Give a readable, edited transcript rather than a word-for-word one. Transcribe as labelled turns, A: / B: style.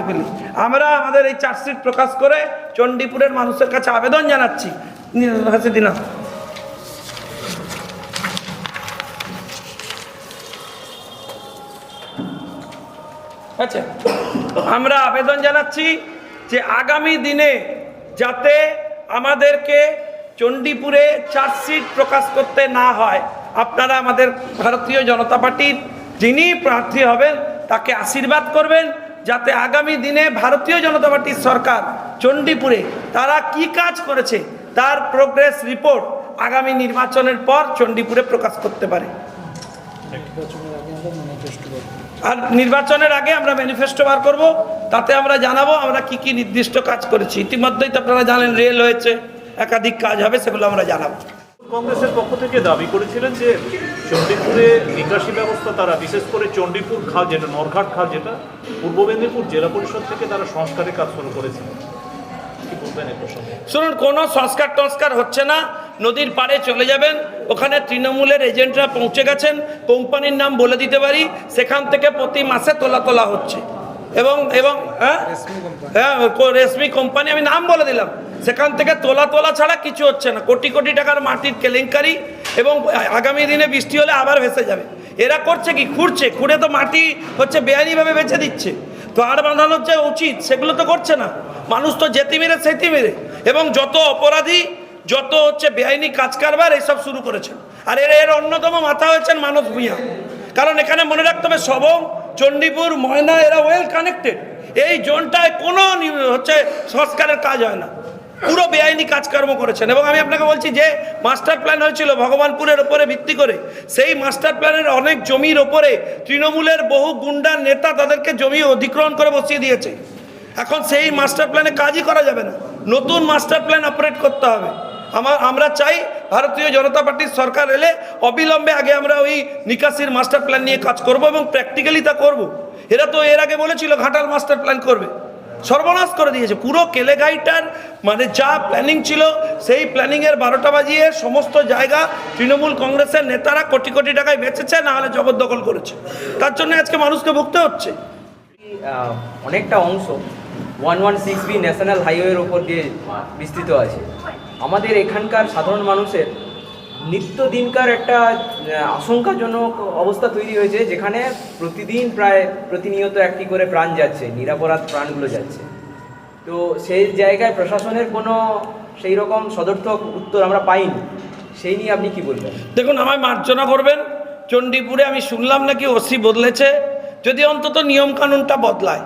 A: ফেলি। আমরা আমাদের এই চার্জশিট প্রকাশ করে চণ্ডীপুরের মানুষের কাছে আবেদন জানাচ্ছি। দিনা আচ্ছা, আমরা আবেদন জানাচ্ছি যে আগামী দিনে যাতে আমাদেরকে চণ্ডীপুরে চার্জশিট প্রকাশ করতে না হয়, আপনারা আমাদের ভারতীয় জনতা পার্টির যিনি প্রার্থী হবেন তাকে আশীর্বাদ করবেন, যাতে আগামী দিনে ভারতীয় জনতা পার্টির সরকার চণ্ডীপুরে তারা কি কাজ করেছে তার প্রোগ্রেস রিপোর্ট আগামী নির্বাচনের পর চণ্ডীপুরে প্রকাশ করতে পারে। আর নির্বাচনের আগে আমরা ম্যানিফেস্টো বার করব, তাতে আমরা জানাবো আমরা কি কি নির্দিষ্ট কাজ করেছি। ইতিমধ্যেই তো আপনারা জানেন রেল হয়েছে, একাধিক কাজ হবে, সেগুলো আমরা জানাবো।
B: কংগ্রেসের পক্ষ থেকে দাবি করেছিলেন যে চণ্ডীপুরে নিকাশি ব্যবস্থা তারা বিশেষ করে চণ্ডীপুর খাল যেটা নরঘাট খাল যেটা পূর্ব মেদিনীপুর জেলা পরিষদ থেকে তারা সংস্কারের কাজ শুরু করেছিল, কি বলবেন এই প্রসঙ্গে?
A: শুনুন, কোনো সংস্কার হচ্ছে না। নদীর পাড়ে চলে যাবেন, ওখানে তৃণমূলের এজেন্টরা পৌঁছে গেছেন, কোম্পানির নাম বলে দিতে পারি, সেখান থেকে প্রতি মাসে তোলা হচ্ছে এবং রেশমি কোম্পানি, আমি নাম বলে দিলাম, সেখান থেকে তোলা ছাড়া কিছু হচ্ছে না। কোটি কোটি টাকার মাটির কেলেঙ্কারি, এবং আগামী দিনে বৃষ্টি হলে আবার ভেসে যাবে। এরা করছে কি, খুঁড়ে তো মাটি হচ্ছে বেআইনিভাবে বেচে দিচ্ছে। তো আর বাঁধানোর যে উচিত সেগুলো তো করছে না, মানুষ তো যেতে মেরে সেটি মেরে, এবং যত অপরাধী, যত হচ্ছে বেআইনি কাজ কারবার এইসব শুরু করেছেন। আর এর অন্যতম মাথা হয়েছেন মানস ভূঁইয়া। কারণ এখানে মনে রাখতে হবে সবং, চণ্ডীপুর, ময়না এরা ওয়েল কানেক্টেড। এই জোনটায় কোনো হচ্ছে সংস্কারের কাজ হয় না, পুরো বেআইনি কাজকর্ম করেছেন। এবং আমি আপনাকে বলছি যে মাস্টার প্ল্যান হয়েছিল ভগবানপুরের ওপরে ভিত্তি করে, সেই মাস্টার প্ল্যানের অনেক জমির ওপরে তৃণমূলের বহু গুন্ডার নেতা তাদেরকে জমি অধিগ্রহণ করে বসিয়ে দিয়েছে। এখন সেই মাস্টার প্ল্যানে কাজই করা যাবে না, নতুন মাস্টার প্ল্যান অপারেট করতে হবে। আমরা চাই ভারতীয় জনতা পার্টির সরকার এলে অবিলম্বে আগে আমরা ওই নিকাশির মাস্টার প্ল্যান নিয়ে কাজ করব এবং প্র্যাকটিক্যালি তা করব। এরা তো এর আগে বলেছিল ঘাটাল মাস্টার প্ল্যান করবে, সর্বনাশ করে দিয়েছে পুরো কেলেগাইটার। মানে যা প্ল্যানিং ছিল সেই প্ল্যানিংয়ের 12টা বাজিয়ে সমস্ত জায়গা তৃণমূল কংগ্রেসের নেতারা কোটি কোটি টাকায় বেচেছে, না হলে জবরদখল করেছে। তার জন্য আজকে মানুষকে ভুগতে হচ্ছে।
C: অনেকটা অংশ 116B ন্যাশনাল হাইওয়ের ওপর দিয়ে বিস্তৃত আছে। আমাদের এখানকার সাধারণ মানুষের নিত্যদিনকার একটা আশঙ্কাজনক অবস্থা তৈরি হয়েছে, যেখানে প্রতিনিয়ত একটি করে প্রাণ যাচ্ছে, নিরাপরাধ প্রাণগুলো যাচ্ছে। তো সেই জায়গায় প্রশাসনের কোনো সেই রকম সদর্থক উত্তর আমরা পাইনি। সেই নিয়ে আপনি কি বলবেন?
A: দেখুন, আমায় মার্জনা করবেন, চণ্ডীপুরে আমি শুনলাম নাকি ওসি বদলেছে। যদি অন্তত নিয়মকানুনটা বদলায়,